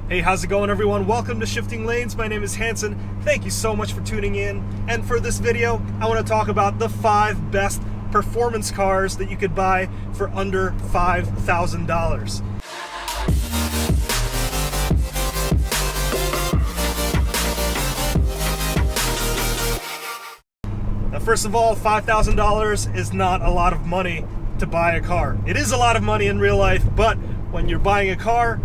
Hey, how's it going, everyone? Welcome to Shifting Lanes. My name is Hanson. Thank you so much for tuning in. And for this video, I want to talk about the 5 best performance cars that you could buy for under $5,000. Now, first of all, $5,000 is not a lot of money to buy a car. It is a lot of money in real life, but when you're buying a car,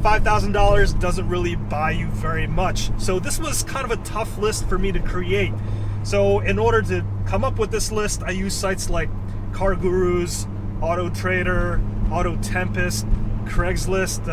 $5,000 doesn't really buy you very much. So this was kind of a tough list for me to create. So in order to come up with this list, I use sites like Car Gurus, Auto Trader, Auto Tempest, Craigslist.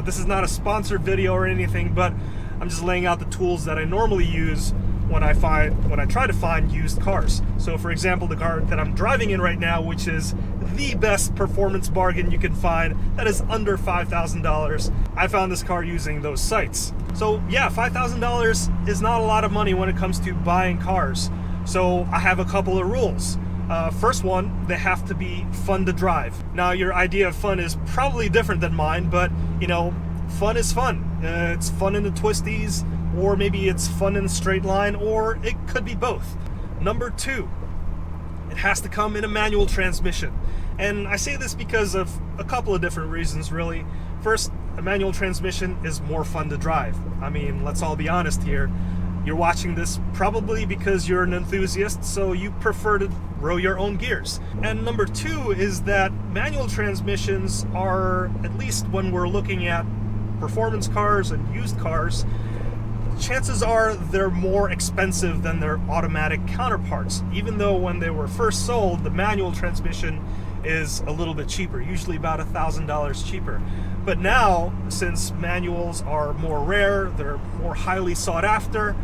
This is not a sponsored video or anything, but I'm just laying out the tools that I normally use when I try to find used cars. So for example, the car that I'm driving in right now, which is the best performance bargain you can find, that is under $5,000. I found this car using those sites. So yeah, $5,000 is not a lot of money when it comes to buying cars. So I have a couple of rules. First one, they have to be fun to drive. Now your idea of fun is probably different than mine, but fun is fun. It's fun in the twisties, or maybe it's fun in a straight line, or it could be both. Number 2, it has to come in a manual transmission. And I say this because of a couple of different reasons, really. First, a manual transmission is more fun to drive. I mean, let's all be honest here. You're watching this probably because you're an enthusiast, so you prefer to row your own gears. And number 2 is that manual transmissions are, at least when we're looking at performance cars and used cars, chances are they're more expensive than their automatic counterparts, even though when they were first sold, the manual transmission is a little bit cheaper, usually about $1,000 cheaper. But now, since manuals are more rare, they're more highly sought after,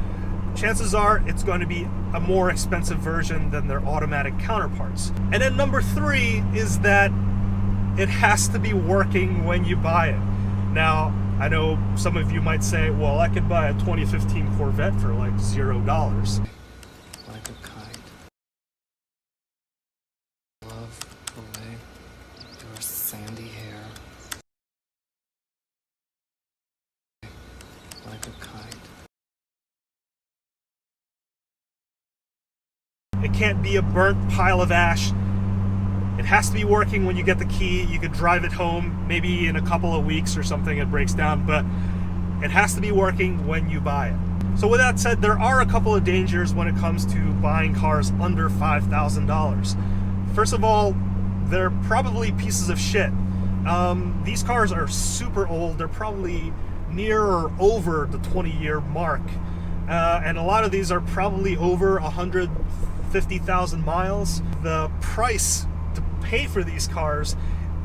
chances are it's going to be a more expensive version than their automatic counterparts. And then number 3 is that it has to be working when you buy it. Now, I know some of you might say, well, I could buy a 2015 Corvette for like $0. Like a kite. Love the way your sandy hair. Like a kite. It can't be a burnt pile of ash. It has to be working when you get the key. You could drive it home, maybe in a couple of weeks or something it breaks down, but it has to be working when you buy it. So with that said, there are a couple of dangers when it comes to buying cars under $5,000. First of all, they're probably pieces of shit. These cars are super old. They're probably near or over the 20-year mark. And a lot of these are probably over 150,000 miles. The price to pay for these cars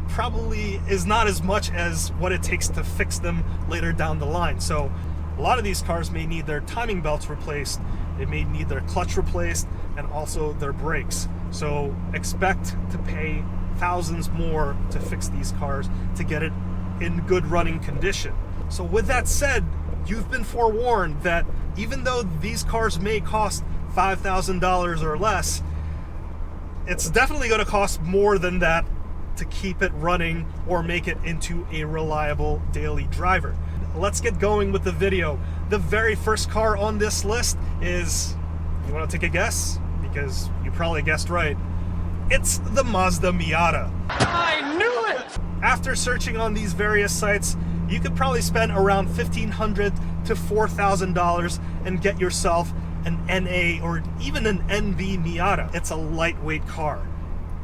probably is not as much as what it takes to fix them later down the line. So a lot of these cars may need their timing belts replaced, they may need their clutch replaced, and also their brakes. So expect to pay thousands more to fix these cars to get it in good running condition. So with that said, you've been forewarned that even though these cars may cost $5,000 or less, it's definitely going to cost more than that to keep it running or make it into a reliable daily driver. Let's get going with the video. The very first car on this list is, you want to take a guess? Because you probably guessed right. It's the Mazda Miata. I knew it! After searching on these various sites, you could probably spend around $1,500 to $4,000 and get yourself an NA or even an NV Miata. It's a lightweight car.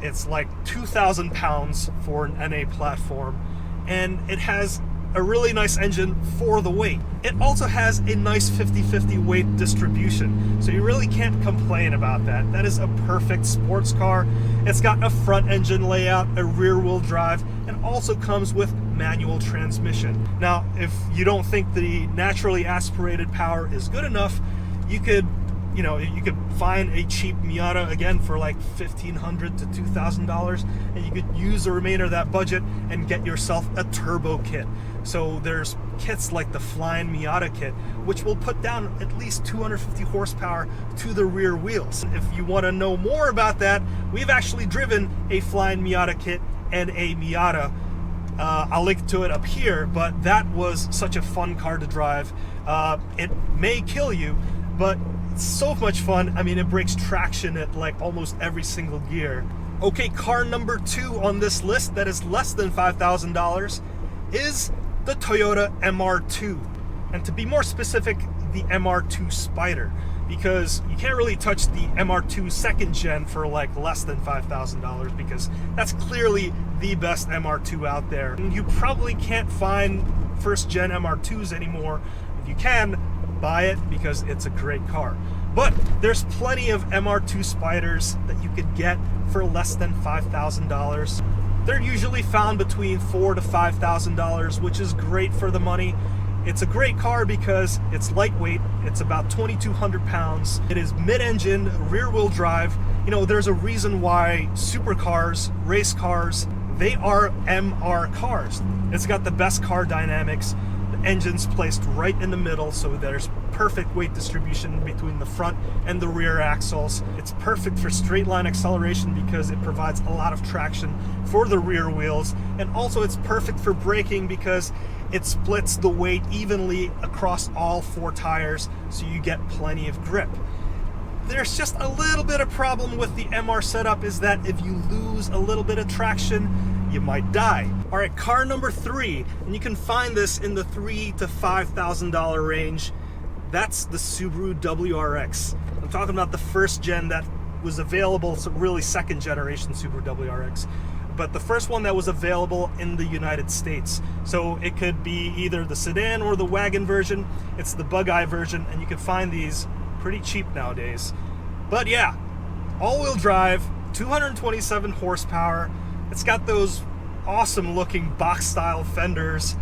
It's like 2,000 pounds for an NA platform, and it has a really nice engine for the weight. It also has a nice 50-50 weight distribution, so you really can't complain about that. That is a perfect sports car. It's got a front engine layout, a rear wheel drive, and also comes with manual transmission. Now, if you don't think the naturally aspirated power is good enough, you could find a cheap Miata again for like $1,500 to $2,000, and you could use the remainder of that budget and get yourself a turbo kit. So there's kits like the Flying Miata kit, which will put down at least 250 horsepower to the rear wheels. If you want to know more about that, we've actually driven a Flying Miata kit and a Miata I'll link to it up here, but that was such a fun car to drive. It may kill you, but it's so much fun. I mean, it breaks traction at like almost every single gear. Okay, car number 2 on this list that is less than $5,000 is the Toyota MR2. And to be more specific, the MR2 Spider, because you can't really touch the MR2 second gen for like less than $5,000, because that's clearly the best MR2 out there. And you probably can't find first gen MR2s anymore. If you can, buy it because it's a great car. But there's plenty of MR2 Spiders that you could get for less than $5,000. They're usually found between $4,000 to $5,000, which is great for the money. It's a great car because it's lightweight. It's about 2,200 pounds. It is mid-engine, rear-wheel drive. You know, there's a reason why supercars, race cars, they are MR cars. It's got the best car dynamics. The engine's placed right in the middle, so there's perfect weight distribution between the front and the rear axles. It's perfect for straight line acceleration because it provides a lot of traction for the rear wheels. And also it's perfect for braking because it splits the weight evenly across all 4 tires, so you get plenty of grip. There's just a little bit of problem with the MR setup, is that if you lose a little bit of traction, you might die. All right, car number 3, and you can find this in the $3,000 to $5,000 range. That's the Subaru WRX. I'm talking about the first gen that was available, so really second generation Subaru WRX. But the first one that was available in the United States. So it could be either the sedan or the wagon version. It's the bug-eye version, and you can find these pretty cheap nowadays. But yeah, all-wheel drive, 227 horsepower. It's got those awesome looking box style fenders,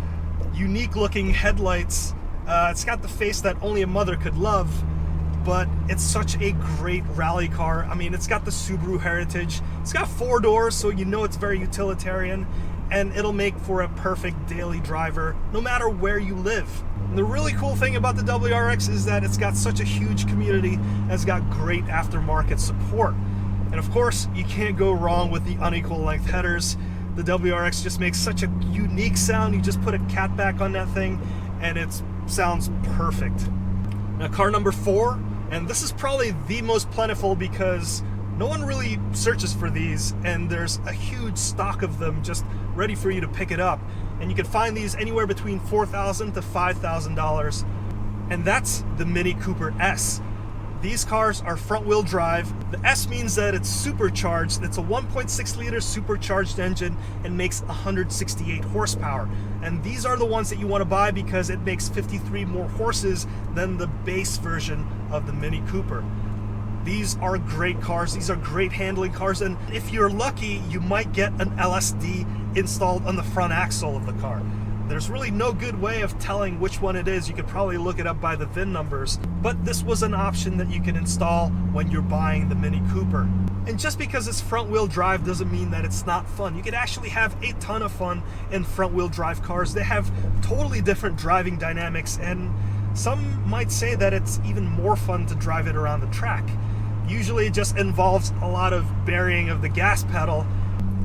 unique looking headlights. It's got the face that only a mother could love, but it's such a great rally car. I mean, it's got the Subaru heritage. It's got 4 doors, so you know it's very utilitarian, and it'll make for a perfect daily driver no matter where you live. And the really cool thing about the WRX is that it's got such a huge community and it's got great aftermarket support. And of course, you can't go wrong with the unequal length headers. The WRX just makes such a unique sound. You just put a catback on that thing and it sounds perfect. Now, car number 4, and this is probably the most plentiful because no one really searches for these, and there's a huge stock of them just ready for you to pick it up. And you can find these anywhere between $4,000 to $5,000, and that's the Mini Cooper S. These cars are front-wheel drive. The S means that it's supercharged. It's a 1.6 liter supercharged engine and makes 168 horsepower. And these are the ones that you want to buy because it makes 53 more horses than the base version of the Mini Cooper. These are great cars. These are great handling cars. And if you're lucky, you might get an LSD installed on the front axle of the car. There's really no good way of telling which one it is. You could probably look it up by the VIN numbers, but this was an option that you can install when you're buying the Mini Cooper. And just because it's front-wheel drive doesn't mean that it's not fun. You could actually have a ton of fun in front-wheel drive cars. They have totally different driving dynamics, and some might say that it's even more fun to drive it around the track. Usually it just involves a lot of burying of the gas pedal.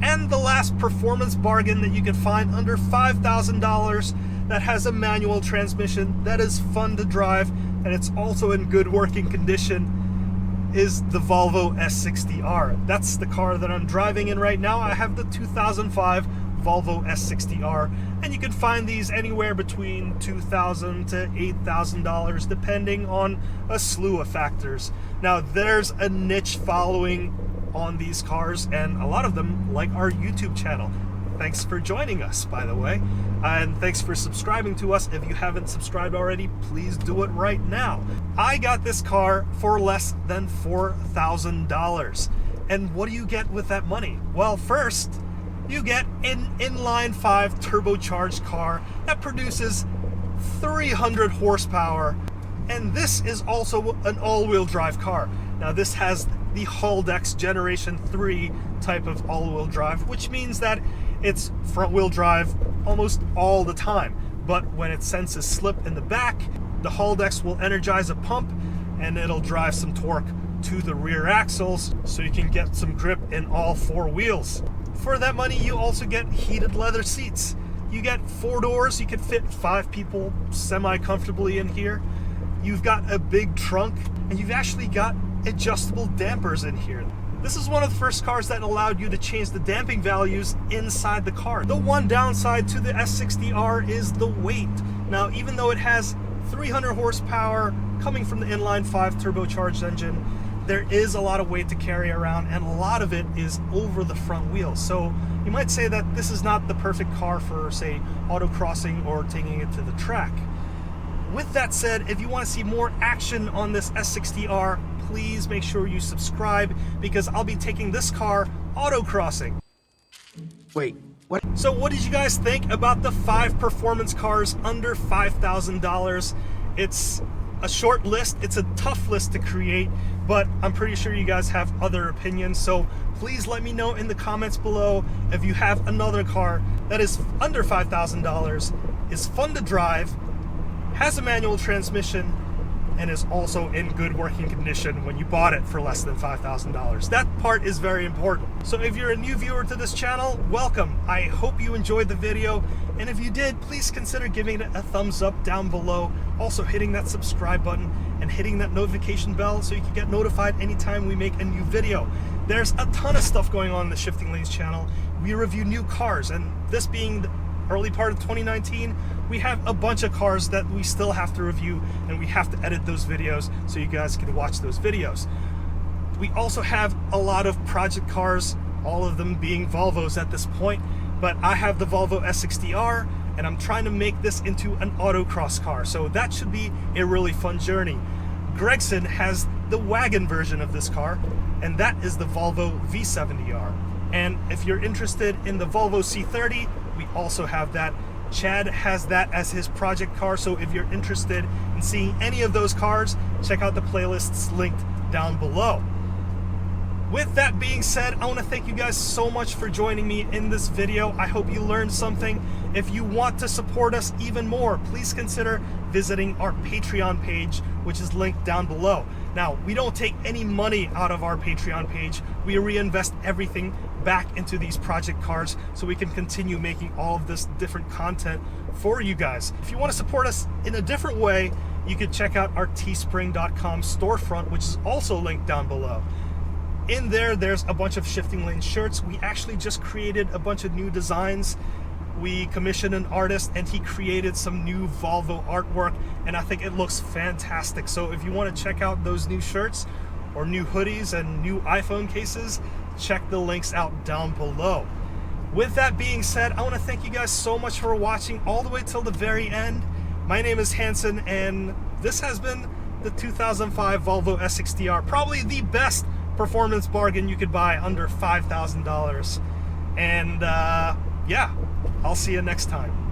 And the last performance bargain that you can find under $5,000 that has a manual transmission that is fun to drive and it's also in good working condition is the Volvo S60 R. That's the car that I'm driving in right now. I have the 2005 Volvo S60 R, and you can find these anywhere between $2,000 to $8,000 depending on a slew of factors. Now, there's a niche following on these cars, and a lot of them like our YouTube channel. Thanks for joining us, by the way, and thanks for subscribing to us. If you haven't subscribed already, please do it right now. I got this car for less than $4,000, and what do you get with that money? Well, first, you get an inline 5 turbocharged car that produces 300 horsepower, and this is also an all-wheel drive car. Now, this has the Haldex Generation 3 type of all-wheel drive, which means that it's front-wheel drive almost all the time. But when it senses slip in the back, the Haldex will energize a pump and it'll drive some torque to the rear axles so you can get some grip in all 4 wheels. For that money, you also get heated leather seats. You get 4 doors, you could fit 5 people semi-comfortably in here. You've got a big trunk, and you've actually got adjustable dampers in here. This is one of the first cars that allowed you to change the damping values inside the car. The one downside to the S60 R is the weight. Now, even though it has 300 horsepower coming from the inline 5 turbocharged engine, there is a lot of weight to carry around, and a lot of it is over the front wheels. So you might say that this is not the perfect car for, say, autocrossing or taking it to the track. With that said, if you want to see more action on this S60R, please make sure you subscribe, because I'll be taking this car autocrossing. Wait, what? So what did you guys think about the 5 performance cars under $5,000? It's a short list, it's a tough list to create, but I'm pretty sure you guys have other opinions, so please let me know in the comments below if you have another car that is under $5,000, is fun to drive, has a manual transmission, and is also in good working condition when you bought it for less than $5,000. That part is very important. So if you're a new viewer to this channel, welcome. I hope you enjoyed the video, and if you did, please consider giving it a thumbs up down below. Also hitting that subscribe button and hitting that notification bell so you can get notified anytime we make a new video. There's a ton of stuff going on in the Shifting Lanes channel. We review new cars, and this being the early part of 2019, we have a bunch of cars that we still have to review, and we have to edit those videos so you guys can watch those videos. We also have a lot of project cars, all of them being Volvos at this point, but I have the Volvo S60 R, and I'm trying to make this into an autocross car, so that should be a really fun journey. Gregson has the wagon version of this car, and that is the Volvo V70R. And if you're interested in the Volvo C30, we also have that. Chad has that as his project car, so if you're interested in seeing any of those cars, check out the playlists linked down below. With that being said, I want to thank you guys so much for joining me in this video. I hope you learned something. If you want to support us even more, please consider visiting our Patreon page, which is linked down below. Now, we don't take any money out of our Patreon page. We reinvest everything back into these project cars so we can continue making all of this different content for you guys. If you want to support us in a different way, you can check out our teespring.com storefront, which is also linked down below. In there, there's a bunch of Shifting Lane shirts. We actually just created a bunch of new designs. We commissioned an artist, and he created some new Volvo artwork, and I think it looks fantastic. So if you want to check out those new shirts or new hoodies and new iPhone cases, check the links out down below. With that being said, I want to thank you guys so much for watching all the way till the very end. My name is Hanson, and this has been the 2005 Volvo S60 R, probably the best performance bargain you could buy under $5,000. And yeah, I'll see you next time.